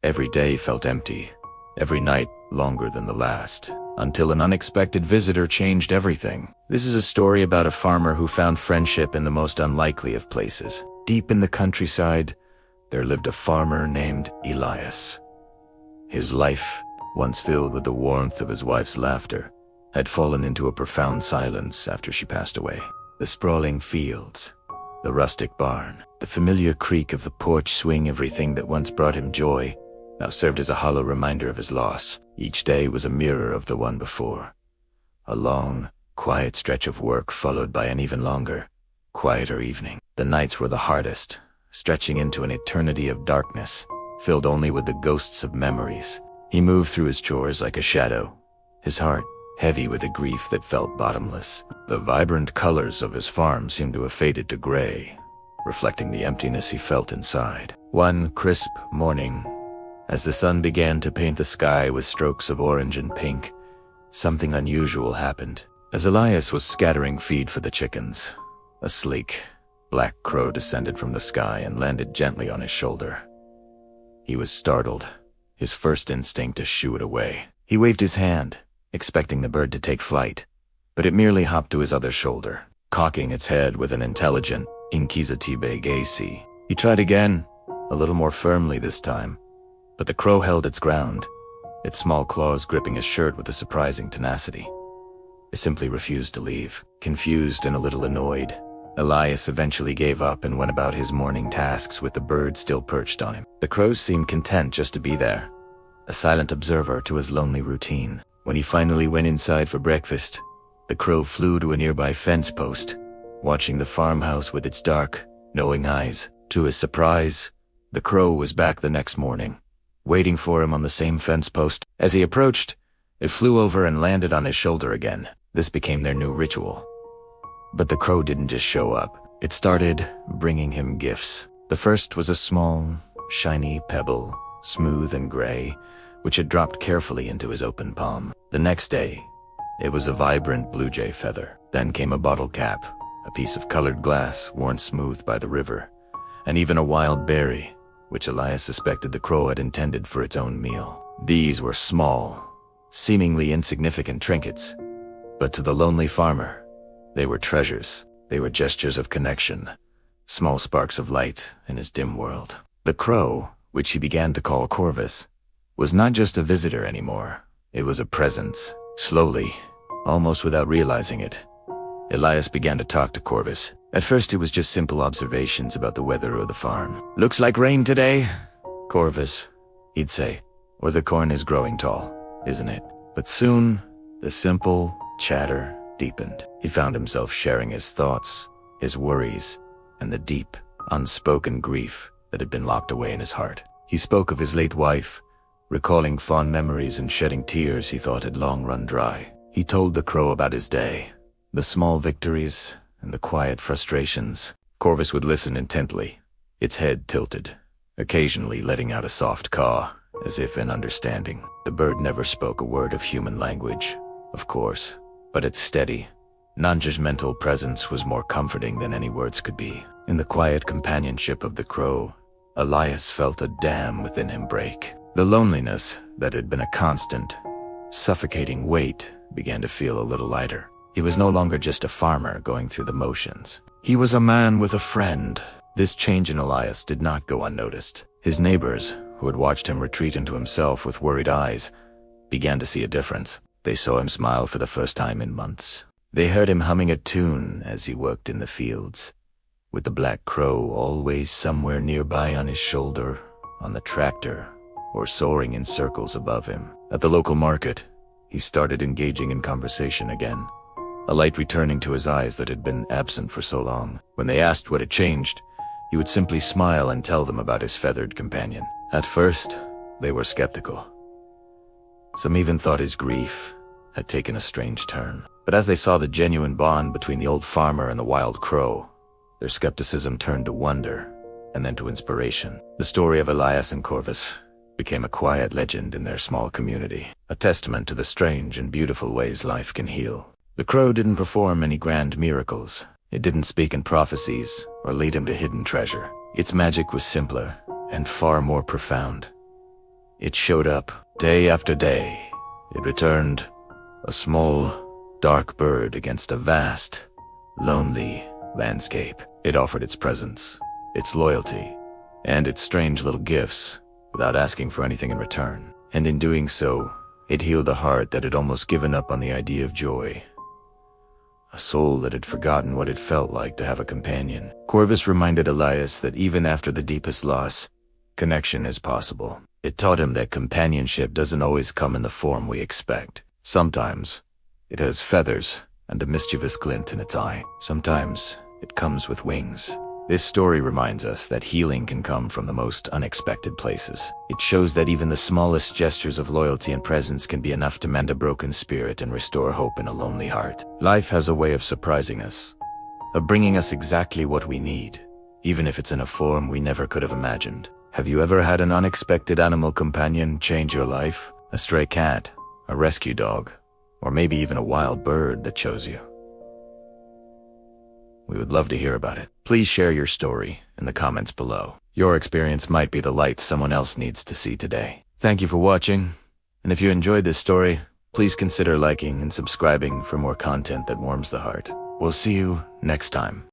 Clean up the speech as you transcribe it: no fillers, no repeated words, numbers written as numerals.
Every day felt empty, every night longer than the last, until an unexpected visitor changed everything. This is a story about a farmer who found friendship in the most unlikely of places. Deep in the countryside, there lived a farmer named Elias. His life, once filled with the warmth of his wife's laughter, had fallen into a profound silence after she passed away. The sprawling fields, the rustic barn, the familiar creak of the porch swing, everything that once brought him joy, now served as a hollow reminder of his loss. Each day was a mirror of the one before. A long, quiet stretch of work followed by an even longer, quieter evening. The nights were the hardest, stretching into an eternity of darkness, filled only with the ghosts of memories. He moved through his chores like a shadow, his heart heavy with a grief that felt bottomless. The vibrant colors of his farm seemed to have faded to gray, reflecting the emptiness he felt inside. One crisp morning, as the sun began to paint the sky with strokes of orange and pink, something unusual happened. As Elias was scattering feed for the chickens, a sleek, black crow descended from the sky and landed gently on his shoulder. He was startled, his first instinct to shoo it away. He waved his hand, expecting the bird to take flight, but it merely hopped to his other shoulder, cocking its head with an intelligent, inquisitive gaze. He tried again, a little more firmly this time, but the crow held its ground, its small claws gripping his shirt with a surprising tenacity. It simply refused to leave. Confused and a little annoyed, Elias eventually gave up and went about his morning tasks with the bird still perched on him. The crow seemed content just to be there, a silent observer to his lonely routine. When he finally went inside for breakfast, the crow flew to a nearby fence post, watching the farmhouse with its dark, knowing eyes. To his surprise, the crow was back the next morning, waiting for him on the same fence post. As he approached, it flew over and landed on his shoulder again. This became their new ritual. But the crow didn't just show up. It started bringing him gifts. The first was a small, shiny pebble, smooth and gray, which had dropped carefully into his open palm. The next day, it was a vibrant blue jay feather. Then came a bottle cap, a piece of colored glass worn smooth by the river, and even a wild berry, which Elias suspected the crow had intended for its own meal. These were small, seemingly insignificant trinkets, but to the lonely farmer, they were treasures. They were gestures of connection, small sparks of light in his dim world. The crow, which he began to call Corvus, was not just a visitor anymore. It was a presence. Slowly, almost without realizing it, Elias began to talk to Corvus. At first it was just simple observations about the weather or the farm. "Looks like rain today, Corvus," he'd say. "Or the corn is growing tall, isn't it?" But soon, the simple chatter deepened. He found himself sharing his thoughts, his worries, and the deep, unspoken grief that had been locked away in his heart. He spoke of his late wife, recalling fond memories and shedding tears he thought had long run dry. He told the crow about his day, the small victories and the quiet frustrations. Corvus would listen intently, its head tilted, occasionally letting out a soft caw, as if in understanding. The bird never spoke a word of human language, of course, but its steady, non-judgmental presence was more comforting than any words could be. In the quiet companionship of the crow, Elias felt a dam within him break. The loneliness that had been a constant, suffocating weight began to feel a little lighter. He was no longer just a farmer going through the motions. He was a man with a friend. This change in Elias did not go unnoticed. His neighbors, who had watched him retreat into himself with worried eyes, began to see a difference. They saw him smile for the first time in months. They heard him humming a tune as he worked in the fields, with the black crow always somewhere nearby on his shoulder, on the tractor, or soaring in circles above him. At the local market, he started engaging in conversation again, a light returning to his eyes that had been absent for so long. When they asked what had changed, he would simply smile and tell them about his feathered companion. At first, they were skeptical. Some even thought his grief had taken a strange turn. But as they saw the genuine bond between the old farmer and the wild crow, their skepticism turned to wonder, and then to inspiration. The story of Elias and Corvus became a quiet legend in their small community, a testament to the strange and beautiful ways life can heal. The crow didn't perform any grand miracles. It didn't speak in prophecies or lead him to hidden treasure. Its magic was simpler and far more profound. It showed up day after day. It returned, a small, dark bird against a vast, lonely landscape. It offered its presence, its loyalty, and its strange little gifts without asking for anything in return. And in doing so, it healed a heart that had almost given up on the idea of joy. A soul that had forgotten what it felt like to have a companion. Corvus reminded Elias that even after the deepest loss, connection is possible. It taught him that companionship doesn't always come in the form we expect. Sometimes, it has feathers and a mischievous glint in its eye. Sometimes, it comes with wings. This story reminds us that healing can come from the most unexpected places. It shows that even the smallest gestures of loyalty and presence can be enough to mend a broken spirit and restore hope in a lonely heart. Life has a way of surprising us, of bringing us exactly what we need, even if it's in a form we never could have imagined. Have you ever had an unexpected animal companion change your life? A stray cat, a rescue dog, or maybe even a wild bird that chose you? We would love to hear about it. Please share your story in the comments below. Your experience might be the light someone else needs to see today. Thank you for watching, and if you enjoyed this story, please consider liking and subscribing for more content that warms the heart. We'll see you next time.